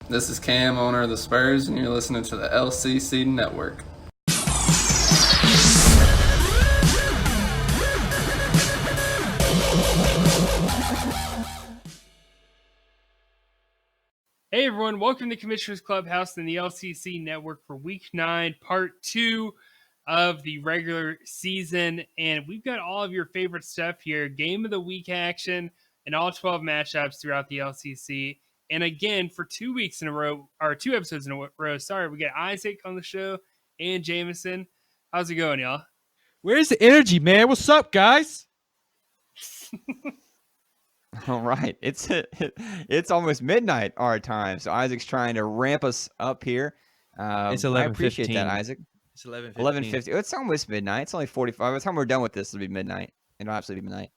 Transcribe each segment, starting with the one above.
This is Cam, owner of the Spurs, and you're listening to the LCC Network. Hey everyone, welcome to Commissioner's Clubhouse and the LCC Network for Week 9, Part 2 of the regular season. And we've got all of your favorite stuff here, Game of the Week action, and all 12 matchups throughout the LCC. And again, for 2 weeks in a row, or 2 episodes in a row, we got Isaac on the show and Jameson. How's it going, y'all? Where's the energy, man? What's up, guys? All right, it's almost midnight our time, so Isaac's trying to ramp us up here. It's 11:15. I appreciate that, Isaac. It's 11:50. 11:50. It's almost midnight. It's only 45. By the time we're done with this, it'll be midnight. It'll absolutely be midnight.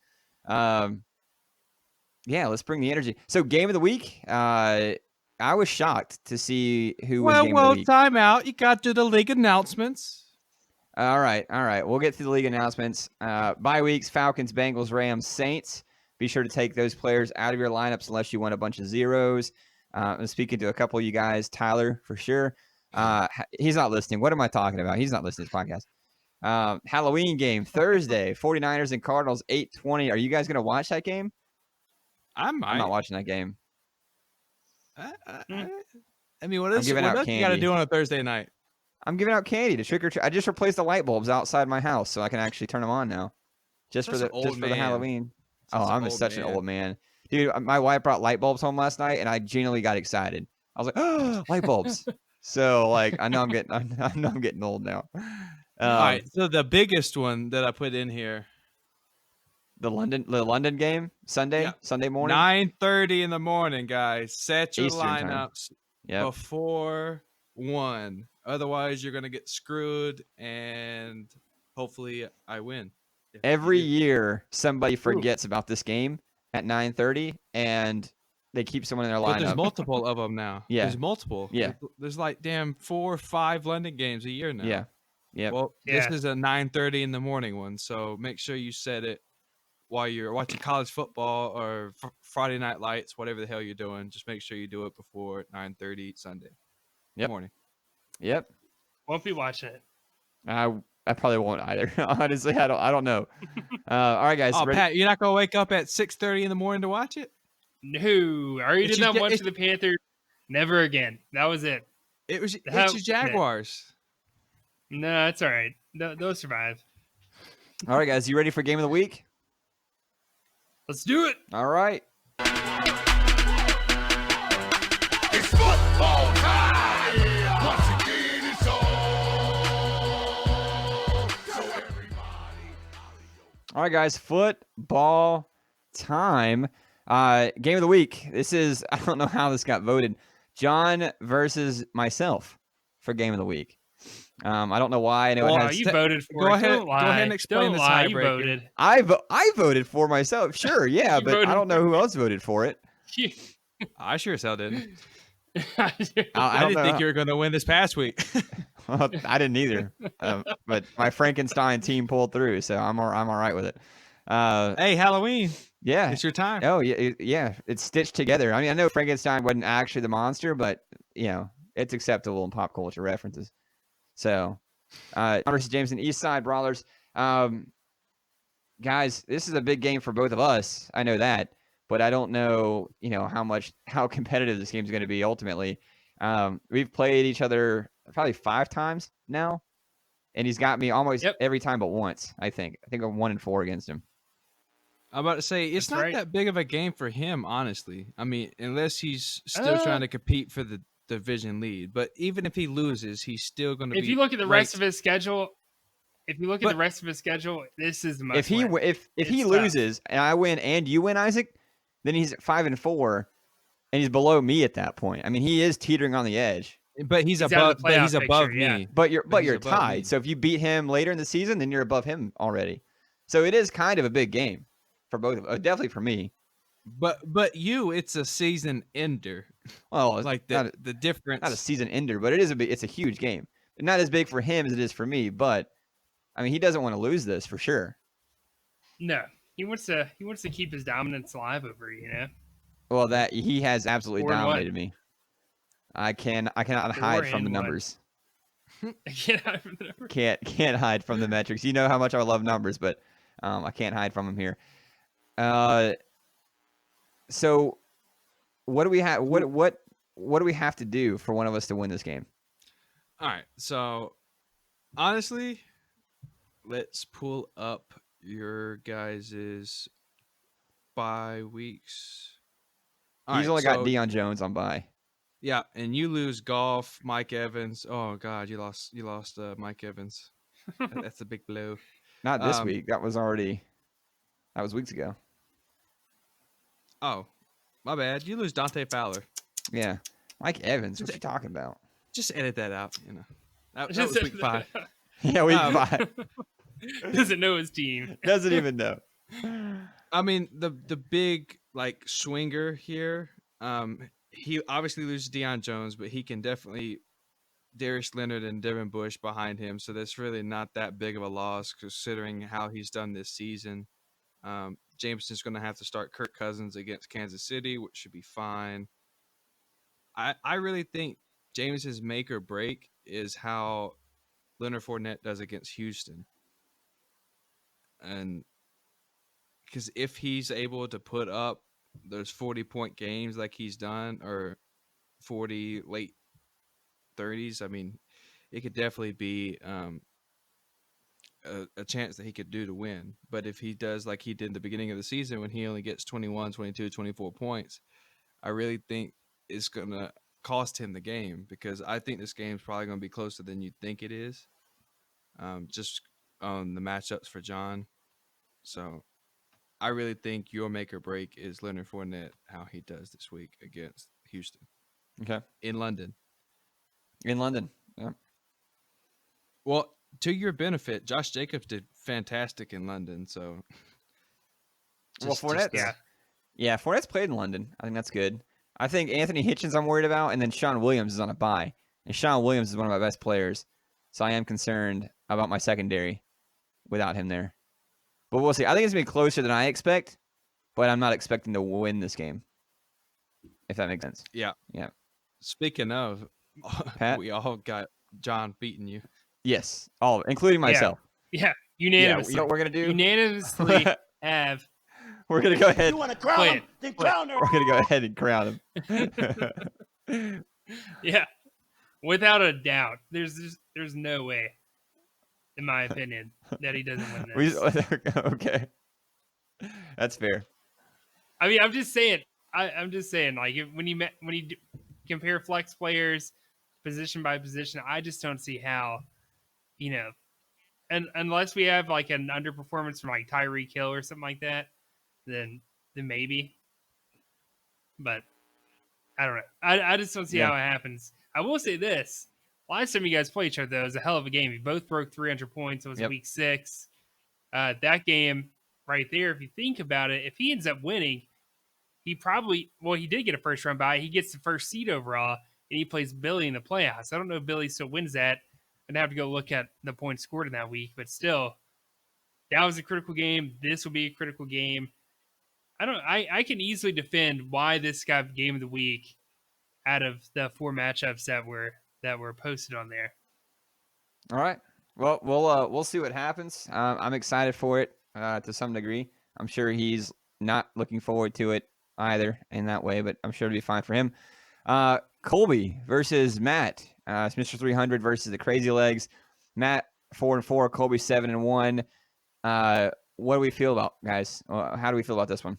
Yeah, let's bring the energy. So, game of the week. I was shocked to see who was game of the week. Time out. You got to do the league announcements. All right. We'll get through the league announcements. Bye weeks: Falcons, Bengals, Rams, Saints. Be sure to take those players out of your lineups unless you want a bunch of zeros. I'm speaking to a couple of you guys, Tyler for sure. He's not listening. What am I talking about? He's not listening to this podcast. Halloween game Thursday, 49ers and Cardinals, 8:20. Are you guys going to watch that game? I'm not watching that game. I mean, what else you got to do on a Thursday night? I'm giving out candy to trick or treat. I just replaced the light bulbs outside my house so I can actually turn them on now. Just for the Halloween. I'm such an old man. Dude, my wife brought light bulbs home last night, and I genuinely got excited. I was like, "Oh, light bulbs!" So, like, I know I'm getting old now. All right. So the biggest one that I put in here, the London game, Sunday morning, 9:30 in the morning, guys. Set your Eastern lineups before 1. Otherwise, you're gonna get screwed, and hopefully, I win. Every year, somebody forgets about this game at 9:30, and they keep someone in their lineup. But there's multiple of them now. Yeah. There's multiple. Yeah. There's like 4 or 5 London games a year now. Yeah. Yeah. Well, this is a 9:30 in the morning one, so make sure you set it while you're watching college football or Friday Night Lights, whatever the hell you're doing. Just make sure you do it before 9:30 Sunday morning. Yep. Won't be watching it. I probably won't either. Honestly, I don't know. All right, guys. Oh, Pat, you're not gonna wake up at 6:30 in the morning to watch it? No, I already did not watch the Panthers. Never again. That was it. It's your Jaguars. No, it's all right. They'll survive. All right, guys. You ready for game of the week? Let's do it. All right. It's football time. Once again, it's on. So everybody. All right, guys. Football time. Game of the week. This is, I don't know how this got voted. John versus myself for game of the week. I don't know why. I know you voted for it. Go ahead and explain this You voted. I voted for myself. Sure, yeah, but I don't know who else voted for it. I sure as hell didn't. I didn't think you were going to win this past week. Well, I didn't either. But my Frankenstein team pulled through, so I'm all right with it. Hey, Halloween. Yeah, it's your time. Oh yeah, it's stitched together. I mean, I know Frankenstein wasn't actually the monster, but it's acceptable in pop culture references. So, versus Jameson, East Side Brawlers. Guys, this is a big game for both of us. I know that, but I don't know, how competitive this game is going to be ultimately. We've played each other probably 5 times now, and he's got me almost every time but once. I think I'm 1-4 against him. I'm about to say it's not that big of a game for him, honestly. I mean, unless he's still trying to compete for the division lead. But even if he loses, he's still going to be. If you look at the rest of his schedule, this is the most. If he loses and I win and you win, Isaac, then he's at 5-4, and he's below me at that point. I mean, he is teetering on the edge. But he's above me. Yeah. But you're tied. So if you beat him later in the season, then you're above him already. So it is kind of a big game for both of us. Definitely for me. But it's a season ender. Well, it's like the difference. Not a season ender, but it's a huge game. Not as big for him as it is for me, but I mean, he doesn't want to lose this for sure. No, he wants to keep his dominance alive over you. Well, that he has absolutely dominated me. I cannot hide from the numbers. Can't hide from the metrics. You know how much I love numbers, but I can't hide from them here. So what do we have? What do we have to do for one of us to win this game? All right. So honestly, let's pull up your guys's bye weeks. All He's right, only got so Deion Jones on bye. yeah, and you lose golf, Mike Evans. Oh God, you lost Mike Evans. That's a big blow. Not this week. That was weeks ago. Oh, my bad. You lose Dante Fowler. Yeah. Mike Evans, what you talking about? Just edit that out, you know. That was week 5. Yeah, week 5. Doesn't know his team. Doesn't even know. I mean, the big like swinger here, he obviously loses Deion Jones, but he can definitely Darius Leonard and Devin Bush behind him, so that's really not that big of a loss considering how he's done this season. Jameson's going to have to start Kirk Cousins against Kansas City, which should be fine. I really think Jameson's make or break is how Leonard Fournette does against Houston. And because if he's able to put up those 40-point games like he's done, or 40 late 30s, I mean, it could definitely be a chance that he could do to win. But if he does like he did in the beginning of the season when he only gets 21, 22, 24 points, I really think it's going to cost him the game, because I think this game's probably going to be closer than you think it is, just on the matchups for John. So I really think your make or break is Leonard Fournette, how he does this week against Houston. Okay. In London. Yeah. Well, to your benefit, Josh Jacobs did fantastic in London. So, Fournette. Yeah, Fournette's played in London. I think that's good. I think Anthony Hitchens I'm worried about, and then Sean Williams is on a bye. And Sean Williams is one of my best players. So I am concerned about my secondary without him there. But we'll see. I think it's going to be closer than I expect, but I'm not expecting to win this game, if that makes sense. Yeah. Yeah. Speaking of, Pat? we all got John beating you. Yes, all, including myself. Yeah, unanimously. Yeah, you know what we're going to do? Unanimously have. We're going to go ahead. You want to crown him? Then crown her. We're going to go ahead and crown him. Yeah, without a doubt. There's no way, in my opinion, that he doesn't win this. Okay. That's fair. I mean, I'm just saying, like, when you compare flex players position by position, I just don't see how, and unless we have like an underperformance from like Tyreek Hill or something like that, then maybe. But I don't know. I just don't see how it happens. I will say this: last time you guys played each other, though, it was a hell of a game. You both broke 300 points. It was week 6. That game right there, if you think about it, if he ends up winning, he did get a first round bye. He gets the first seed overall, and he plays Billy in the playoffs. I don't know if Billy still wins that. I'd have to go look at the points scored in that week, but still, that was a critical game. This will be a critical game. I can easily defend why this got game of the week out of the 4 matchups that were posted on there. All right. Well, we'll see what happens. I'm excited for it to some degree. I'm sure he's not looking forward to it either in that way, but I'm sure it'll be fine for him. Colby versus Matt. It's Mr. 300 versus the Crazy Legs. Matt 4-4, Colby 7-1. What do we feel about, guys? How do we feel about this one?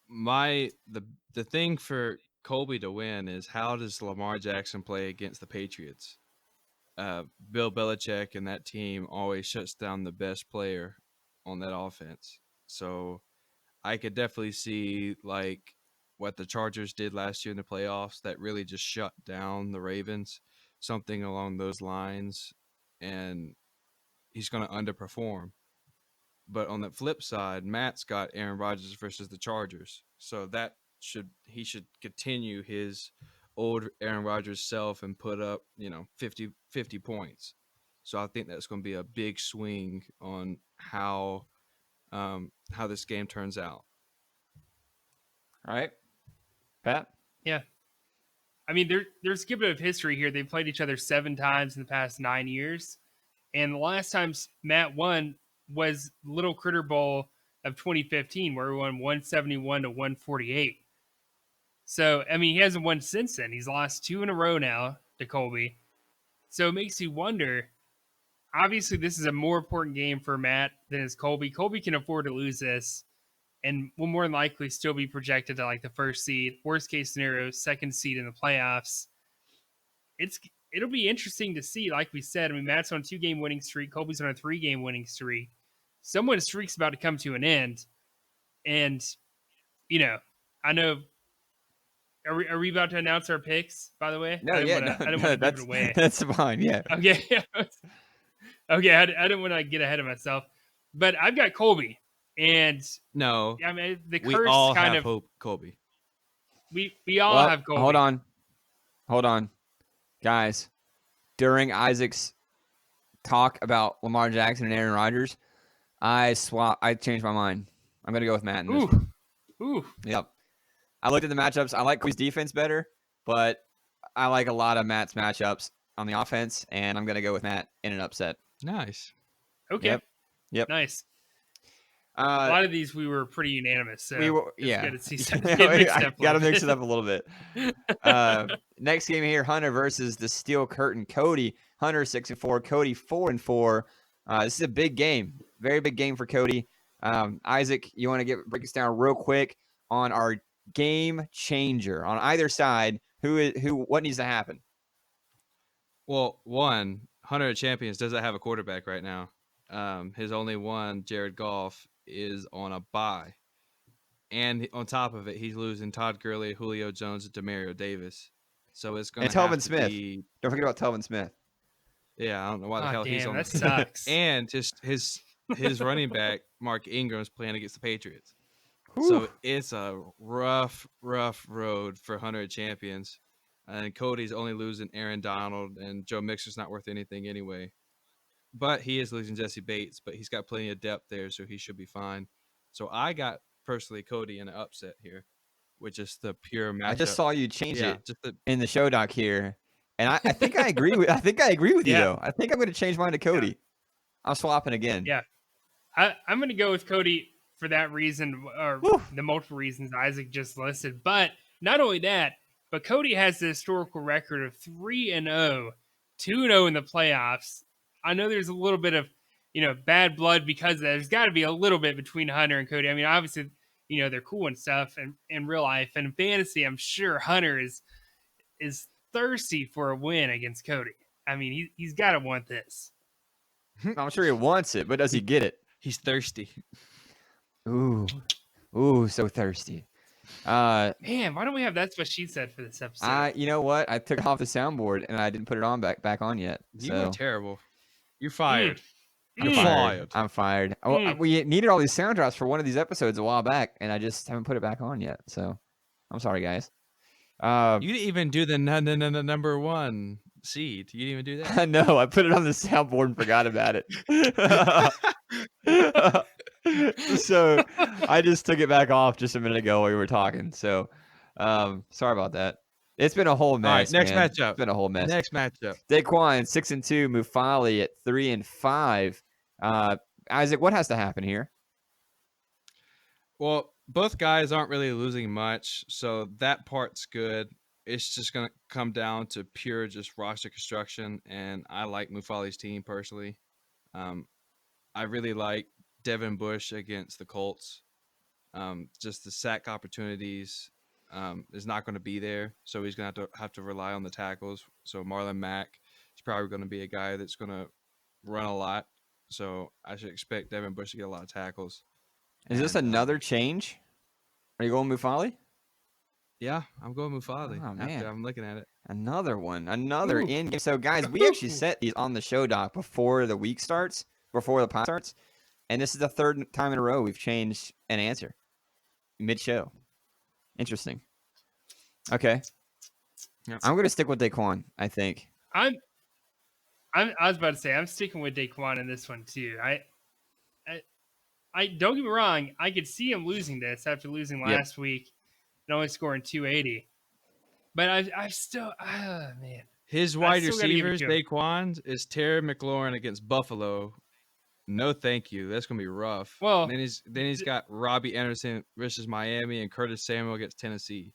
The thing for Colby to win is, how does Lamar Jackson play against the Patriots? Bill Belichick and that team always shuts down the best player on that offense. So I could definitely see like what the Chargers did last year in the playoffs, that really just shut down the Ravens, something along those lines, and he's going to underperform. But on the flip side, Matt's got Aaron Rodgers versus the Chargers. So he should continue his old Aaron Rodgers self and put up, 50 points. So I think that's going to be a big swing on how this game turns out. All right. Pat? Yeah. I mean, there's a bit of history here. They played each other 7 times in the past 9 years. And the last time Matt won was Little Critter Bowl of 2015, where he won 171 to 148. So, I mean, he hasn't won since then. He's lost 2 in a row now to Colby. So it makes you wonder. Obviously, this is a more important game for Matt than is Colby. Colby can afford to lose this and will more than likely still be projected to like the first seed. Worst case scenario, second seed in the playoffs. It'll be interesting to see. Like we said, I mean, Matt's on a 2-game winning streak. Colby's on a 3-game winning streak. Someone's streak's about to come to an end. And, you know, I know. Are we about to announce our picks, by the way? No, I didn't want to give it away. That's fine. Yeah. Okay. Okay, I didn't want to get ahead of myself. But I've got Colby. And, No, I mean, the we curse all kind have of. Hope Colby. We all Well, have Colby. Hold on. Guys, during Isaac's talk about Lamar Jackson and Aaron Rodgers, I changed my mind. I'm going to go with Matt in this one. Ooh. Yep. I looked at the matchups. I like Colby's defense better, but I like a lot of Matt's matchups on the offense, and I'm going to go with Matt in an upset. Nice. Okay. Yep. Nice. A lot of these we were pretty unanimous. So yeah. Good to see some get mixed up. Got to mix it up a little bit. Next game here, Hunter versus the Steel Curtain. Cody. Hunter 6-4. Cody 4-4. This is a big game. Very big game for Cody. Isaac, you want to break us down real quick on our game changer on either side? What needs to happen? Well, one, Hunter of Champions doesn't have a quarterback right now. His only one, Jared Goff, is on a bye. And on top of it, he's losing Todd Gurley, Julio Jones, and Demario Davis. So it's going to have Telvin Smith. Be... Don't forget about Telvin Smith. Yeah, I don't know why the hell he's on. That sucks. And just his running back, Mark Ingram's playing against the Patriots. Whew. So it's a rough road for Hunter of Champions. And Cody's only losing Aaron Donald, and Joe Mixon's not worth anything anyway. But he is losing Jesse Bates, but he's got plenty of depth there, so he should be fine. So I got, personally, Cody in an upset here, which is the pure matchup. I just saw you change it just in the show doc here, and I think I agree with. I think I agree with you though. I think I'm going to change mine to Cody. Yeah. I'm swapping again. Yeah, I'm going to go with Cody for that reason, or the multiple reasons Isaac just listed. But not only that, but Cody has the historical record of 3-0, 2-0 in the playoffs. I know there's a little bit of, bad blood because of that. There's got to be a little bit between Hunter and Cody. I mean, obviously, they're cool and stuff and in real life. And in fantasy, I'm sure Hunter is thirsty for a win against Cody. I mean, he's got to want this. I'm sure he wants it, but does he get it? He's thirsty. Ooh, so thirsty. Man, why don't we have That's What She Said for this episode? You know what? I took it off the soundboard and I didn't put it on back on yet. You are terrible. You're fired. I'm fired. Oh, we needed all these sound drops for one of these episodes a while back, and I just haven't put it back on yet. So I'm sorry, guys. You didn't even do the number one seed. You didn't even do that. I know. I put it on the soundboard and forgot about it. So I just took it back off just a minute ago while we were talking. So sorry about that. It's been a whole mess. All right, next man. matchup. It's been a whole mess. Next matchup. Daquan 6-2, Mufali at 3-5. Isaac, what has to happen here? Well, both guys aren't really losing much, so that part's good. It's just going to come down to pure just roster construction, and I like Mufali's team personally. I really like Devin Bush against the Colts. Just the sack opportunities is not going to be there, so he's going to have to rely on the tackles. So Marlon Mack is probably going to be a guy that's going to run a lot, so I should expect Devin Bush to get a lot of tackles. Is this another change? Are you going Mufali? Yeah, I'm going Mufali. Oh, man. I'm looking at it. Another one. Another in-game. So, guys, we actually set these on the show doc before the week starts, before the pod starts, and this is the third time in a row we've changed an answer mid-show. Interesting. Okay. Yep. I'm going to stick with Daquan, I think. I was about to say I'm sticking with Daquan in this one too. I don't get me wrong. I could see him losing this after losing last week and only scoring 280. But I still, man. His I wide still gotta give it receivers, to him. Daquan, is Terry McLaurin against Buffalo. No, thank you. That's gonna be rough. Well, And then he's got Robbie Anderson versus Miami and Curtis Samuel against Tennessee.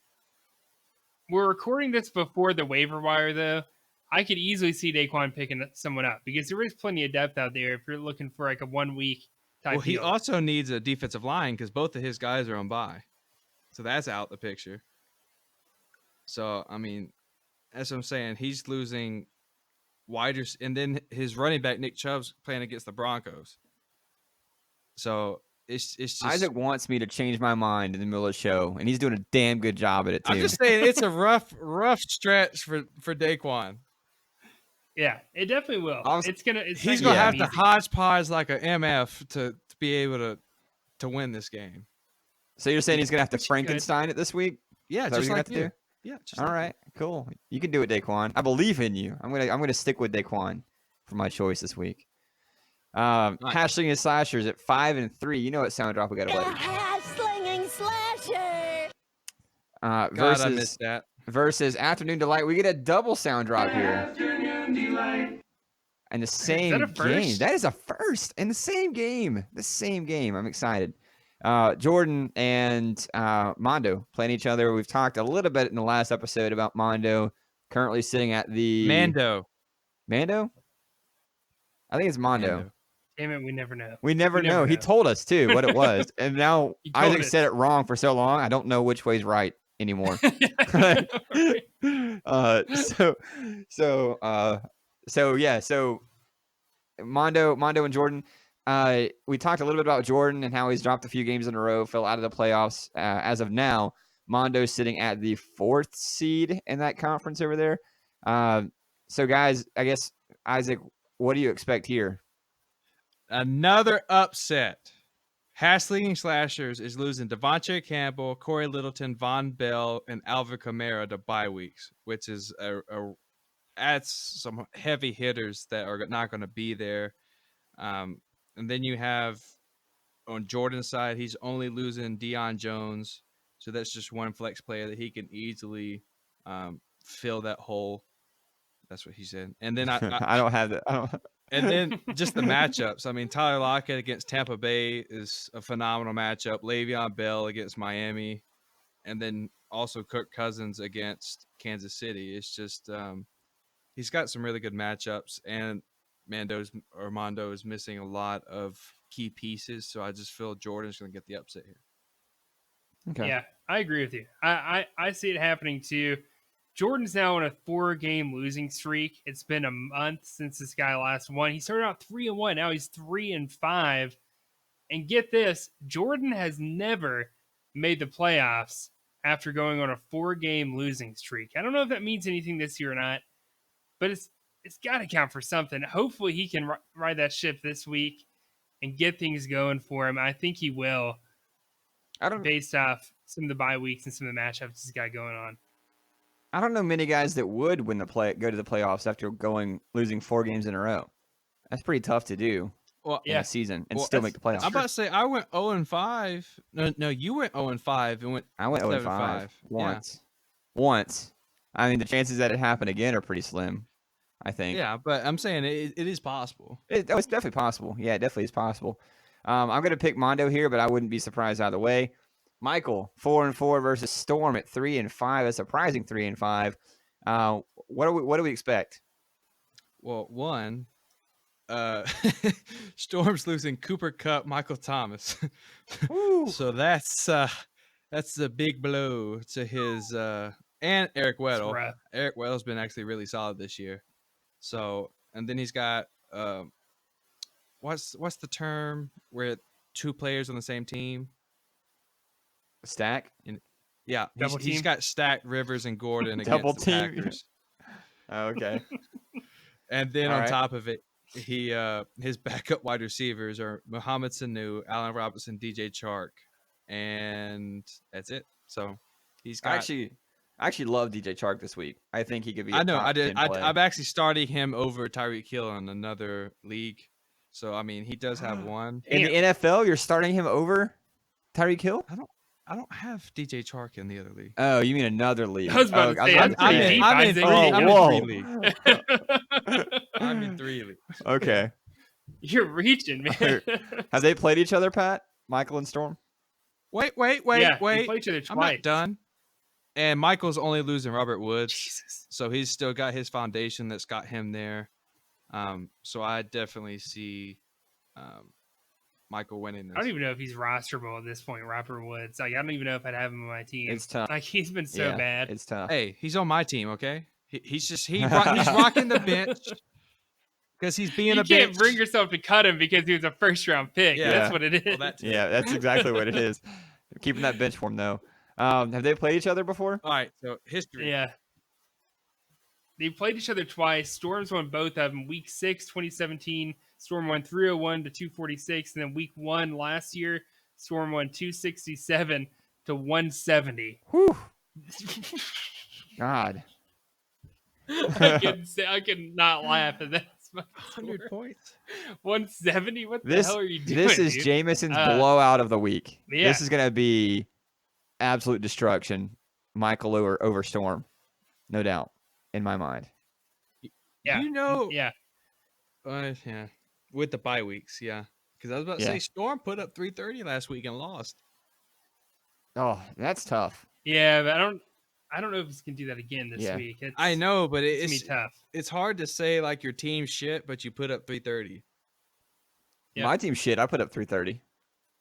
We're recording this before the waiver wire, though. I could easily see Daquan picking someone up because there is plenty of depth out there if you're looking for like a 1 week type Well, he deal. also needs a defensive line because both of his guys are on bye, so that's out the picture. So I mean, that's what I'm saying. He's losing widers, and then his running back Nick Chubb's playing against the Broncos. So it's just Isaac wants me to change my mind in the middle of the show, and he's doing a damn good job at it too. I'm just saying it's a rough stretch for Daquan. Yeah, it definitely will. He's gonna have be to easy. hodgepodge like a MF to be able to win this game. So you're saying he's gonna have to Which he could. Frankenstein it this week? Yeah, Is that what just you're like gonna have to you. Yeah, just All like right, cool. You can do it, Daquan. I believe in you. I'm gonna stick with Daquan for my choice this week. Hashling and slashers at 5 and 3. You know what sound drop we gotta play. Hash-slinging slasher. God, I missed that. Versus Afternoon Delight. We get a double sound drop here. And the same a game. first? That is a first in the same game. The same game. I'm excited. Jordan and Mondo playing each other. We've talked a little bit in the last episode about Mondo currently sitting at the Mando. I think it's Mondo. Mando. Damn it, we never know. We never know. He told us too what it was, and now He told Isaac us. said it wrong for so long. I don't know which way's right anymore. So Mondo and Jordan. We talked a little bit about Jordan and how he's dropped a few games in a row, fell out of the playoffs. As of now, Mondo's sitting at the 4th seed in that conference over there. So guys, I guess Isaac, what do you expect here? Another upset. Hash-slinging slashers is losing Devontae Campbell, Corey Littleton, Von Bell, and Alvin Kamara to bye weeks, which is adds some heavy hitters that are not going to be there. And then you have on Jordan's side, he's only losing Deion Jones, so that's just one flex player that he can easily fill that hole. That's what he said. And then I don't have that. I don't. And then just the matchups. I mean, Tyler Lockett against Tampa Bay is a phenomenal matchup. Le'Veon Bell against Miami, and then also Kirk Cousins against Kansas City. It's just he's got some really good matchups, and Mondo is missing a lot of key pieces. So I just feel Jordan's going to get the upset here. Okay. Yeah, I agree with you. I see it happening too. Jordan's now on a 4-game losing streak. It's been a month since this guy last won. He started out 3-1. Now he's 3-5. And get this, Jordan has never made the playoffs after going on a 4-game losing streak. I don't know if that means anything this year or not, but it's got to count for something. Hopefully he can ride that ship this week and get things going for him. I think he will, based off some of the bye weeks and some of the matchups he's got going on. I don't know many guys that would go to the playoffs after losing 4 games in a row. That's pretty tough to do in a season and still make the playoffs. I'm about to say I went 0-5. No, you went 0-5 and went. I went 0-5 once. Once. I mean, the chances that it happened again are pretty slim, I think. Yeah, but I'm saying it is possible. It's definitely possible. Yeah, it definitely is possible. I'm going to pick Mondo here, but I wouldn't be surprised either way. Michael, 4-4 versus Storm at 3-5, a surprising 3-5. What do we expect? Well, one, Storm's losing Cooper Kupp, Michael Thomas, so that's a big blow to his and Eric Weddle. Eric Weddle's been actually really solid this year. So, and then he's got what's the term where 2 players on the same team? Stack? Yeah, he's got stacked Rivers and Gordon against Double the team. Packers. Okay. And then on top of it, his backup wide receivers are Mohamed Sanu, Allen Robinson, DJ Chark, and that's it. So he's got. I actually love DJ Chark this week. I think he could be. I know. Top I did. 10 play. I'm actually starting him over Tyreek Hill in another league. So I mean, he does have one In the NFL. You're starting him over Tyreek Hill? I don't have DJ Chark in the other league. Oh, you mean another league? I was about to say, about that's pretty say. deep, I'm in Isaac. three. Oh, I'm whoa. in 3 leagues. I'm in 3 leagues. Okay. You're reaching, man. Have they played each other, Pat? Michael and Storm? Wait. Yeah, they play each other I'm twice. not done. And Michael's only losing Robert Woods, Jesus. so he's still got his foundation that's got him there. So I definitely see Michael winning this. I don't even know if he's rosterable at this point, Robert Woods. Like, I don't even know if I'd have him on my team. It's tough. Like, he's been so Yeah, bad. It's tough. Hey, he's on my team, okay? He's rocking the bench because he's being You a can't bitch. bring yourself to cut him because he was a first-round pick. Yeah. That's what it is. Well, that too. Yeah, that's exactly what it is. Keeping that bench form, though. Have they played each other before? All right, so history. Yeah. They played each other twice. Storms won both of them. Week 6, 2017, Storm won 301 to 246. And then week 1 last year, Storm won 267 to 170. Whew. God. I could not laugh at that. 100 points. 170? What the This hell are you doing? this is dude? Jameson's blowout of the week. yeah. This is going to be absolute destruction. Michael over Storm. No doubt. In my mind. Yeah. You know, Yeah. yeah, with the bye weeks, yeah. Because I was about to say Storm put up 330 last week and lost. Oh, that's tough. Yeah, but I don't know if he's gonna do that again this Yeah. week. I know, but It's it's gonna be tough. it's hard to say like your team's shit, but you put up 330. Yeah. My team shit. I put up 330.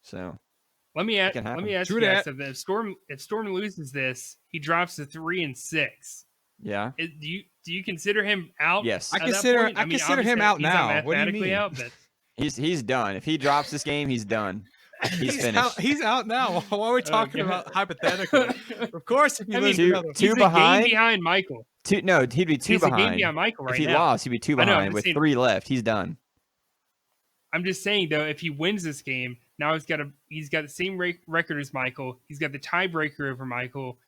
So Let me ask can happen. you True guys that. something. If Storm loses this, he drops to 3-6. yeah. Do you consider him out? Yes. at I that consider point? mean, him obviously, out he's not now. What do you mathematically mean? out, but He's done. If he drops this game, he's done. He's finished. He's out now. Why are we talking God. about hypothetically? Of course, if you I mean, lose two- another. two he's behind? a game behind Michael. No, he'd be two He's a game behind. behind Michael right if he now. lost, he'd be two I know, I'm behind just with saying- 3 left. He's done. I'm just saying though, if he wins this game, now he's got the same record as Michael. He's got the tiebreaker over Michael,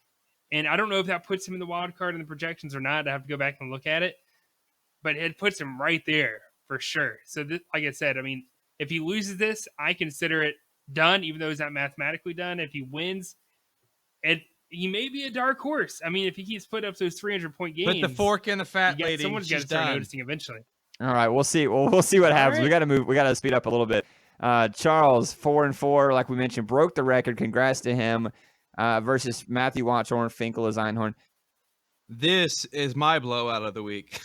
and I don't know if that puts him in the wild card in the projections or not. I have to go back and look at it, but it puts him right there for sure. So, like I said, I mean, if he loses this, I consider it done, even though he's not mathematically done. If he wins, he may be a dark horse. I mean, if he keeps putting up those 300-point games, Put the fork in the fat lady. someone's got to She's start done. noticing eventually. All right, we'll see. We'll see what happens. right. We got to move. We got to speed up a little bit. Charles 4-4, like we mentioned, broke the record. Congrats to him. Versus Matthew Watchorn, Finkel as Einhorn. This is my blowout of the week.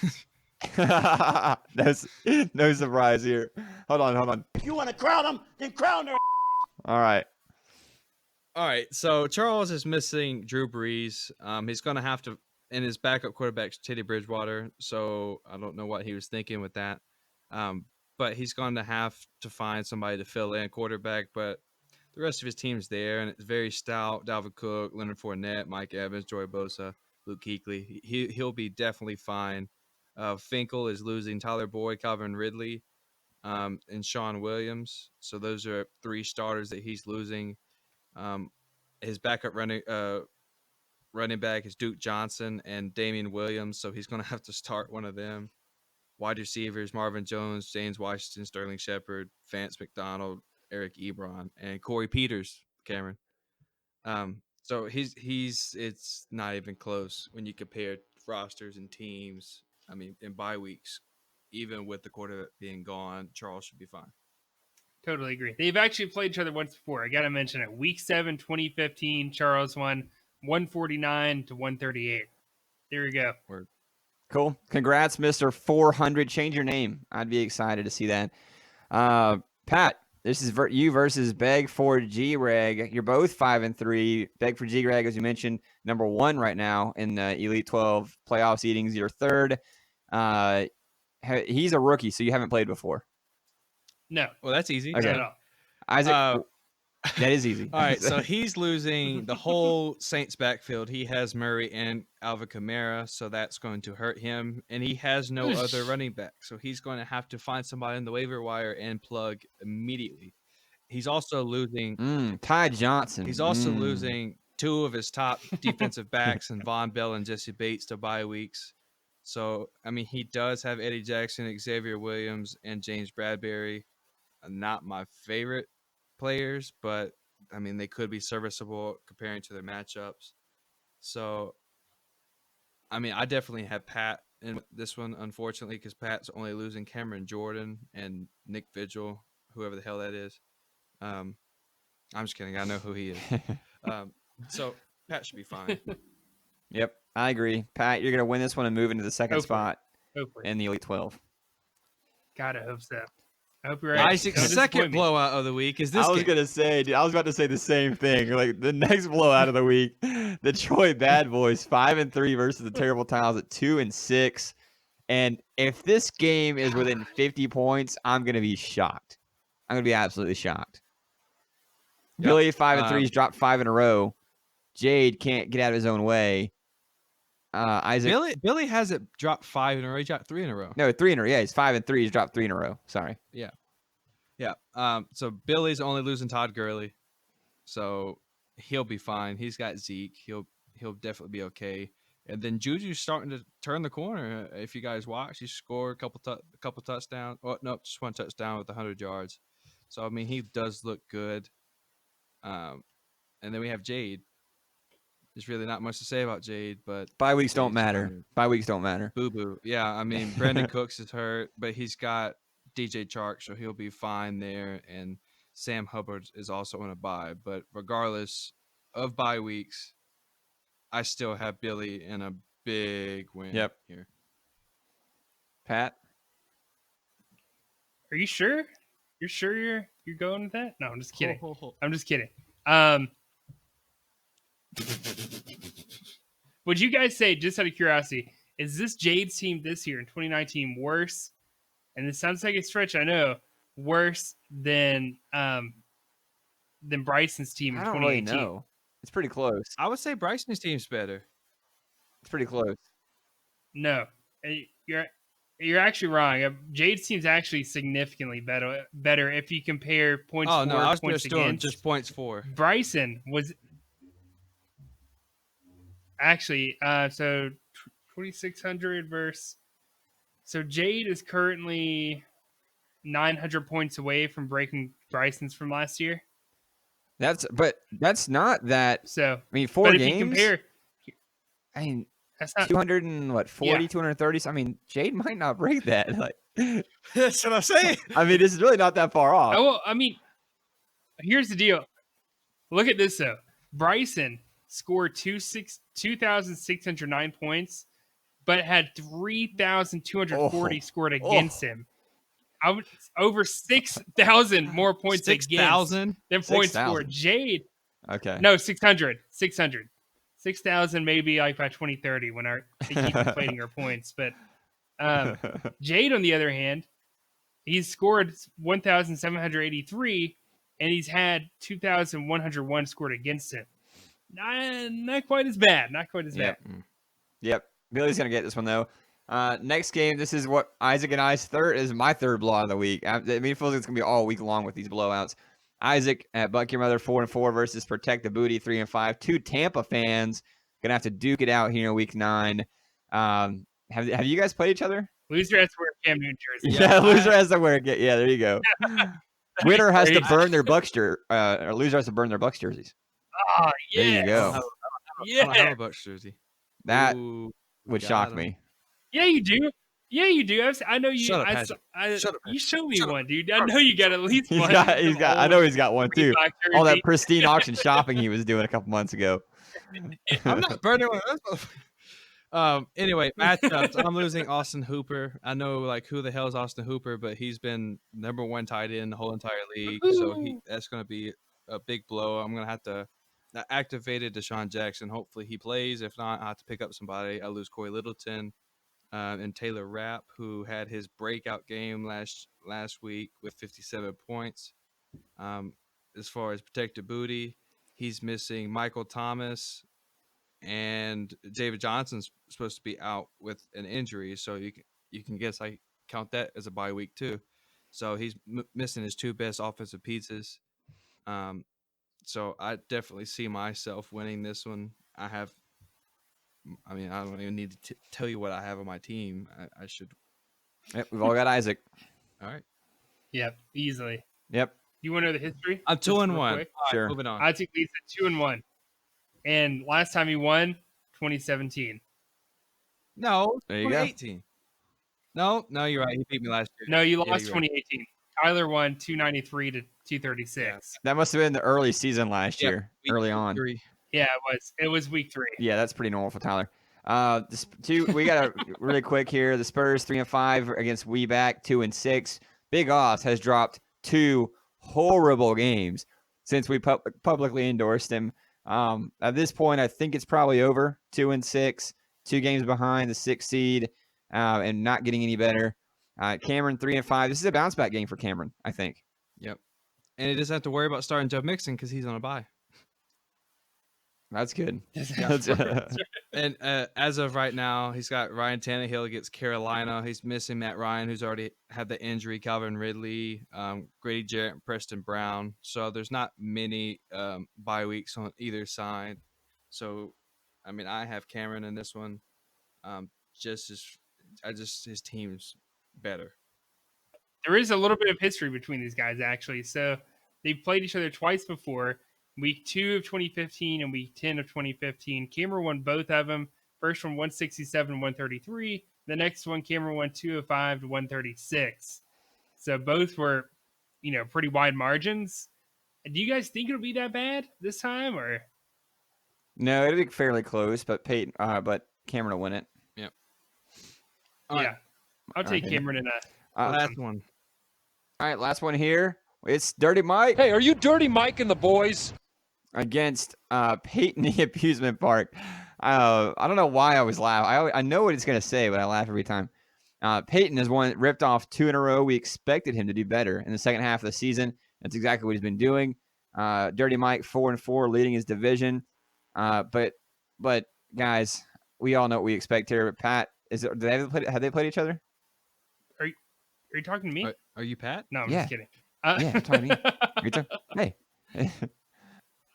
No surprise here. Hold on. If you want to crown them, then crown their. All right. All right, so Charles is missing Drew Brees. He's going to have to, and his backup quarterback's Teddy Bridgewater. So I don't know what he was thinking with that. But he's going to have to find somebody to fill in quarterback. But the rest of his team's there, and it's very stout. Dalvin Cook, Leonard Fournette, Mike Evans, Joey Bosa, Luke Kuechly. He'll be definitely fine. Finkel is losing Tyler Boyd, Calvin Ridley, and Sean Williams. So those are 3 starters that he's losing. His backup running back is Duke Johnson and Damian Williams, so he's going to have to start one of them. Wide receivers, Marvin Jones, James Washington, Sterling Shepard, Vance McDonald, Eric Ebron, and Corey Peters, Cameron. So it's not even close when you compare rosters and teams. I mean, in bye weeks, even with the quarterback being gone, Charles should be fine. Totally agree. They've actually played each other once before. I got to mention it. Week 7, 2015, Charles won 149 to 138. There we go. Cool. Congrats, Mr. 400. Change your name. I'd be excited to see that. Pat, this is you versus Beg for G-Reg. You're both 5-3. Beg for G-Reg, as you mentioned, number 1 right now in the Elite 12 playoff seedings. You're 3rd. He's a rookie, so you haven't played before. No, Well, that's easy. Okay. not at all. Isaac, that is easy. All right, so he's losing the whole Saints backfield. He has Murray and Alvin Kamara, so that's going to hurt him. And he has no other running back, so he's going to have to find somebody in the waiver wire and plug immediately. He's also losing Ty Johnson. He's also losing 2 of his top defensive backs, and Von Bell and Jesse Bates, to bye weeks. So, I mean, he does have Eddie Jackson, Xavier Williams, and James Bradbury. Not my favorite players, but I mean, they could be serviceable comparing to their matchups. So, I mean, I definitely have Pat in this one, unfortunately, because Pat's only losing Cameron Jordan and Nick Vigil, whoever the hell that is. I'm just kidding. I know who he is. So Pat should be fine. Yep, I agree. Pat, you're going to win this one and move into the second Hopefully. spot Hopefully. in the Elite 12. God, I hope so. I hope you're right. Isaac's Don't second disappoint me. blowout of the week is this I was game. gonna say, dude, I was about to say the same thing. Like the next blowout of the week, the Troy Bad Boys 5-3 versus the Terrible Towns at 2-6. And if this game is within 50 points, I'm gonna be shocked. I'm gonna be absolutely shocked. Yep. Billy 5-3's dropped 5 in a row. Jade can't get out of his own way. Isaac, Billy hasn't dropped 5 in a row. He dropped 3 in a row. no, 3 in a row. Yeah, he's 5-3. He's dropped 3 in a row. Sorry. Yeah. So Billy's only losing Todd Gurley, so he'll be fine. He's got Zeke. He'll definitely be okay. And then Juju's starting to turn the corner. If you guys watch, he scored a couple touchdowns. Oh no, just one touchdown with 100 yards. So I mean, he does look good. And then we have Jade. There's really not much to say about Jade, but Bye weeks don't Jade's matter. fine. Bye weeks don't matter. Boo boo. Yeah, I mean, Brandon Cooks is hurt, but he's got DJ Chark, so he'll be fine there. And Sam Hubbard is also on a bye. But regardless of bye weeks, I still have Billy in a big win here. Pat? Are you sure? You're sure you're going with that? No, I'm just kidding. I'm just kidding. Would you guys say, just out of curiosity, is this Jade's team this year in 2019 worse? And this sounds like a stretch, I know, worse than Bryson's team in I don't 2018. really know. It's pretty close. I would say Bryson's team's better. It's pretty close. No, you're actually wrong. Jade's team's actually significantly better if you compare points Oh for, no, I was points just doing against. just points for. Bryson was actually so 2,600 versus. So Jade is currently 900 points away from breaking Bryson's from last year. That's not that. So I mean, 4 but games. if you compare, I mean, that's not 240, 230. I mean, Jade might not break that. Like, That's what I'm saying. I mean, this is really not that far off. Oh, well, I mean, here's the deal. Look at this though. Bryson scored 2,609 points, but had 3,240 scored against him. Over 6,000 more points 6,000 than points 6,000. for Jade. Okay. No, 600. 6,000 maybe like by 2030 when they keep inflating our points. But Jade, on the other hand, he's scored 1,783 and he's had 2,101 scored against him. Not quite as bad. Not quite as bad. Yep. Billy's gonna get this one though. Next game, this is what Isaac and I's third is my third blowout of the week. I mean, it feels like it's gonna be all week long with these blowouts. Isaac at Buck Your Mother 4-4 versus Protect the Booty 3-5. 2 Tampa fans gonna have to duke it out here in week 9. Have you guys played each other? Loser has to wear a Cam Newton jersey. Yeah, loser has to wear it. Yeah, there you go. Winner has to burn their Bucks or loser has to burn their Bucks jerseys. Oh, yeah. There you go. I don't have a Bucks jersey. That Ooh, would got shock him. me. Yeah, you do. Yeah, you do. I know you. Shut up, Patrick. Shut up, You show me Shut up. one, dude. I know you got at least He's one. got. I know he's got one too. Reebok All that jersey. pristine auction shopping he was doing a couple months ago. I'm not burning one of those. Anyway, matchups. I'm losing Austin Hooper. I know like who the hell is Austin Hooper, but he's been number 1 tight end the whole entire league. So that's going to be a big blow. I'm going to have to activate Deshaun Jackson. Hopefully he plays. If not, I have to pick up somebody. I lose Corey Littleton and Taylor Rapp, who had his breakout game last week with 57 points. As far as Protected Booty, he's missing Michael Thomas. And David Johnson's supposed to be out with an injury, so you can guess I count that as a bye week too. So he's missing his 2 best offensive pieces. So I definitely see myself winning this one. I don't even need to tell you what I have on my team. I should. Yep, we've all got Isaac. All right. Yep, easily. Yep. You want to know the history? I'm Just 2-1. real All quick? right, Sure. moving on. Isaac leads at 2-1, and last time he won, 2017. No, There you go. 2018. No, you're right. He beat me last year. No, you Yeah, lost you're right. 2018. Tyler won 293 to 236. That must have been the early season last Yep, year, week early on. 3. Yeah, it was week 3. Yeah, that's pretty normal for Tyler. We got a really quick here. The Spurs 3-5 against Weeback 2-6. Big Oz has dropped 2 horrible games since we publicly endorsed him. At this point, I think it's probably over. 2-6, 2 games behind the 6th seed, and not getting any better. Cameron 3-5. This is a bounce back game for Cameron, I think. Yep. And he doesn't have to worry about starting Joe Mixon because he's on a bye. That's good. And as of right now, he's got Ryan Tannehill against Carolina. He's missing Matt Ryan, who's already had the injury, Calvin Ridley, Grady Jarrett, and Preston Brown. So there's not many bye weeks on either side. So, I mean, I have Cameron in this one. His team's better. There is a little bit of history between these guys, actually. So they've played each other twice before. Week 2 of 2015 and week 10 of 2015. Cameron won both of them. First one 167 133. The next one, Cameron won 205 to 136. So both were, pretty wide margins. Do you guys think it'll be that bad this time, or? No, it'll be fairly close, but Cameron will win it. Yep. Yeah, I'll take Cameron in a. Last one. All right, last one here. It's Dirty Mike. Hey, are you Dirty Mike and the boys? Against Peyton Amusement Park. I don't know why I was laughing. I know what it's going to say, but I laugh every time. Peyton has ripped off 2 in a row. We expected him to do better in the second half of the season. That's exactly what he's been doing. Dirty Mike 4-4, leading his division. But guys, we all know what we expect here. But Pat, have they played each other? Are you talking to me? Are you Pat? No, I'm Yeah. just kidding. Yeah, I'm talking to you. Hey.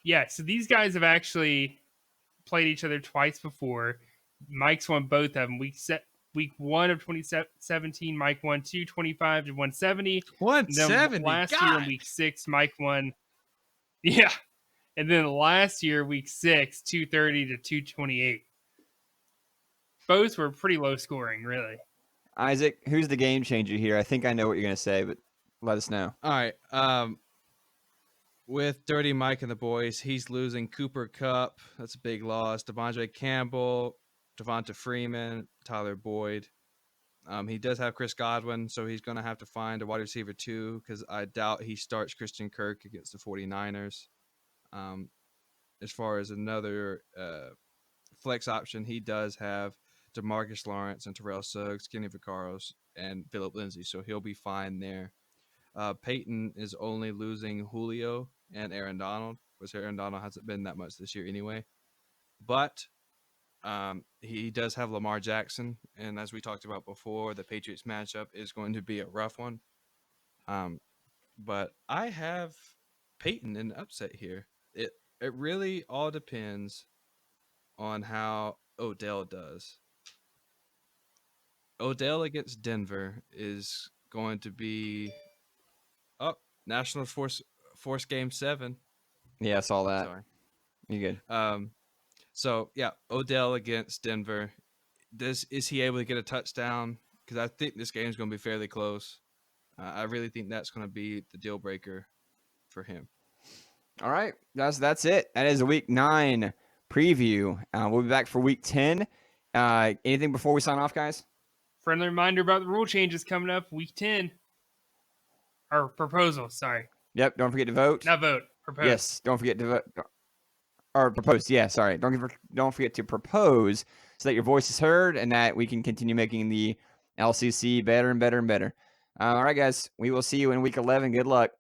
Yeah, so these guys have actually played each other twice before. Mike's won both of them. Week 1 of 2017, Mike won 225 to 170. 170. Last year, week 6, Mike won. Yeah. And then last year, week 6, 230 to 228. Both were pretty low scoring, really. Isaac, who's the game changer here? I think I know what you're going to say, but let us know. All right. With Dirty Mike and the boys, he's losing Cooper Kupp. That's a big loss. Devondre Campbell, Devonta Freeman, Tyler Boyd. He does have Chris Godwin, so he's going to have to find a wide receiver too, because I doubt he starts Christian Kirk against the 49ers. As far as another flex option, he does have DeMarcus Lawrence and Terrell Suggs, Kenny Vaccaro, and Phillip Lindsay, so he'll be fine there. Peyton is only losing Julio and Aaron Donald, which Aaron Donald hasn't been that much this year anyway. But he does have Lamar Jackson, and as we talked about before, the Patriots matchup is going to be a rough one. But I have Peyton in the upset here. It really all depends on how Odell does. Odell against Denver is going to be National Force Game 7. Yeah, I saw that. Sorry. You good? So yeah, Odell against Denver. Is he able to get a touchdown? Because I think this game is going to be fairly close. I really think that's going to be the deal breaker for him. All right, that's it. That is a Week 9 preview. We'll be back for Week 10. Anything before we sign off, guys? Friendly reminder about the rule changes coming up week 10. Or proposal, sorry. Yep, don't forget to vote. Not vote, propose. Yes, don't forget to vote. Or propose, yeah, sorry. Don't forget to propose so that your voice is heard and that we can continue making the LCC better and better and better. All right, guys, we will see you in Week 11. Good luck.